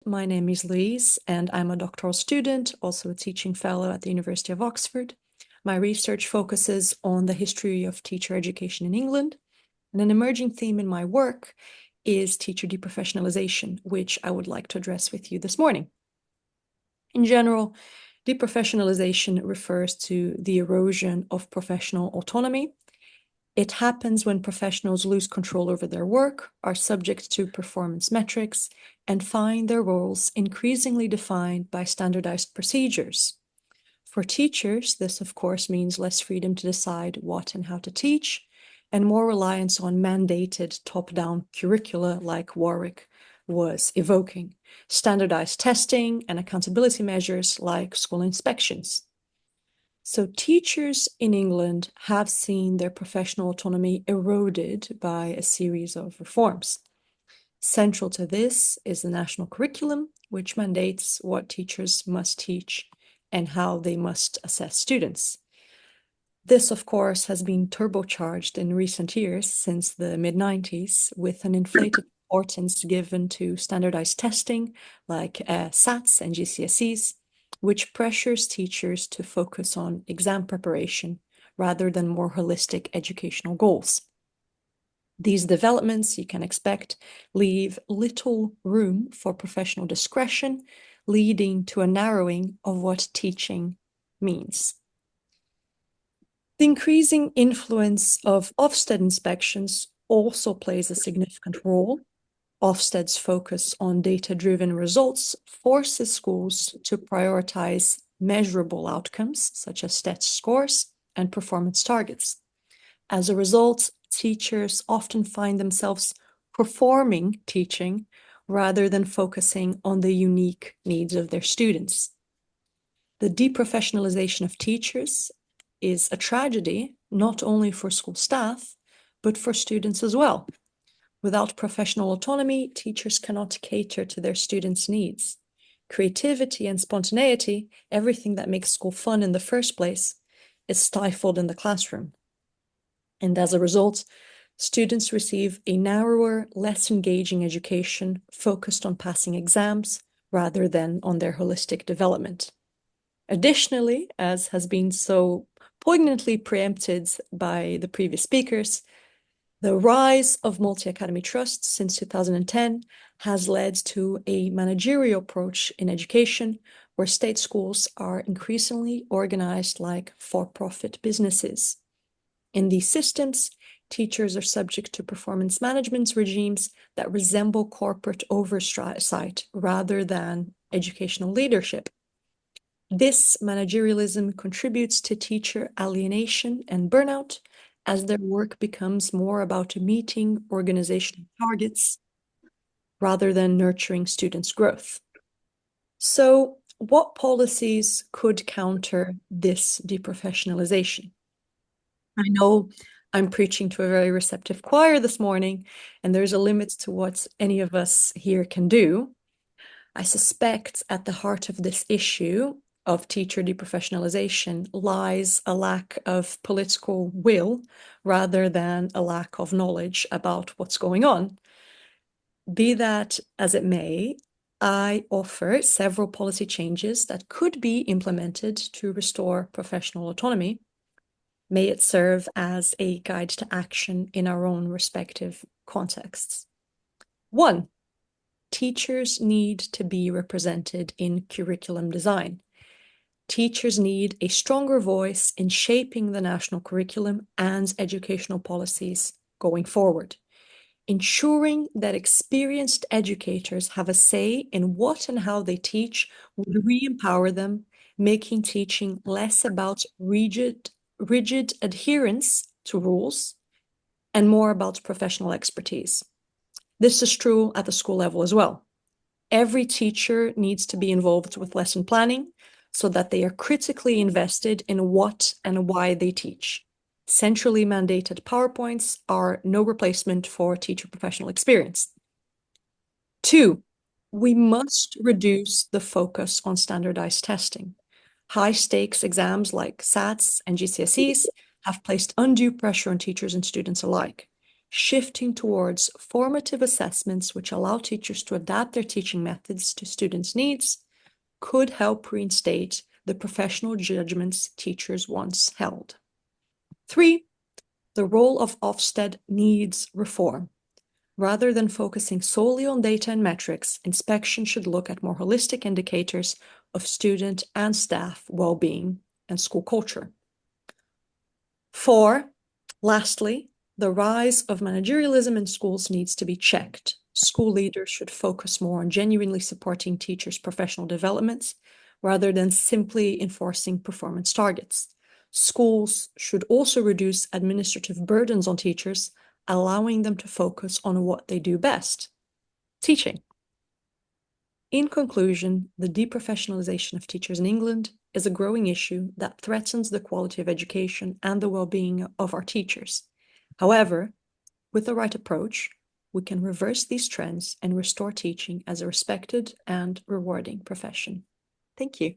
my name is Louise, and I'm a doctoral student, also a teaching fellow at the University of Oxford. My research focuses on the history of teacher education in England, and an emerging theme in my work is teacher deprofessionalisation, which I would like to address with you this morning. In general, deprofessionalisation refers to the erosion of professional autonomy. It happens when professionals lose control over their work, are subject to performance metrics, and find their roles increasingly defined by standardized procedures. For teachers, this of course means less freedom to decide what and how to teach, and more reliance on mandated top-down curricula like Warwick was evoking, standardized testing and accountability measures like school inspections. So teachers in England have seen their professional autonomy eroded by a series of reforms. Central to this is the national curriculum, which mandates what teachers must teach and how they must assess students. This, of course, has been turbocharged in recent years since the mid-90s, with an inflated importance given to standardized testing like SATs and GCSEs, which pressures teachers to focus on exam preparation rather than more holistic educational goals. These developments, you can expect, leave little room for professional discretion, leading to a narrowing of what teaching means. The increasing influence of Ofsted inspections also plays a significant role. Ofsted's focus on data-driven results forces schools to prioritize measurable outcomes, such as stats scores and performance targets. As a result, teachers often find themselves performing teaching rather than focusing on the unique needs of their students. The deprofessionalization of teachers is a tragedy, not only for school staff, but for students as well. Without professional autonomy, teachers cannot cater to their students' needs. Creativity and spontaneity, everything that makes school fun in the first place, is stifled in the classroom. And as a result, students receive a narrower, less engaging education focused on passing exams rather than on their holistic development. Additionally, as has been so poignantly preempted by the previous speakers, the rise of multi-academy trusts since 2010 has led to a managerial approach in education where state schools are increasingly organized like for-profit businesses. In these systems, teachers are subject to performance management regimes that resemble corporate oversight rather than educational leadership. This managerialism contributes to teacher alienation and burnout as their work becomes more about meeting organizational targets rather than nurturing students' growth. So, what policies could counter this deprofessionalization? I know I'm preaching to a very receptive choir this morning, and there's a limit to what any of us here can do. I suspect at the heart of this issue of teacher deprofessionalization lies a lack of political will rather than a lack of knowledge about what's going on. Be that as it may, I offer several policy changes that could be implemented to restore professional autonomy. May it serve as a guide to action in our own respective contexts. 1. Teachers need to be represented in curriculum design. Teachers need a stronger voice in shaping the national curriculum and educational policies going forward. Ensuring that experienced educators have a say in what and how they teach would re-empower them, making teaching less about rigid adherence to rules and more about professional expertise. This is true at the school level as well. Every teacher needs to be involved with lesson planning so that they are critically invested in what and why they teach. Centrally mandated PowerPoints are no replacement for teacher professional experience. 2, we must reduce the focus on standardized testing. High-stakes exams like SATs and GCSEs have placed undue pressure on teachers and students alike. shifting towards formative assessments which allow teachers to adapt their teaching methods to students' needs could help reinstate the professional judgments teachers once held. 3, the role of Ofsted needs reform. Rather than focusing solely on data and metrics, inspection should look at more holistic indicators of student and staff well-being and school culture. 4, lastly, the rise of managerialism in schools needs to be checked. School leaders should focus more on genuinely supporting teachers' professional developments rather than simply enforcing performance targets. Schools should also reduce administrative burdens on teachers, allowing them to focus on what they do best, teaching. In conclusion, the deprofessionalisation of teachers in England is a growing issue that threatens the quality of education and the well-being of our teachers. However, with the right approach, we can reverse these trends and restore teaching as a respected and rewarding profession. Thank you.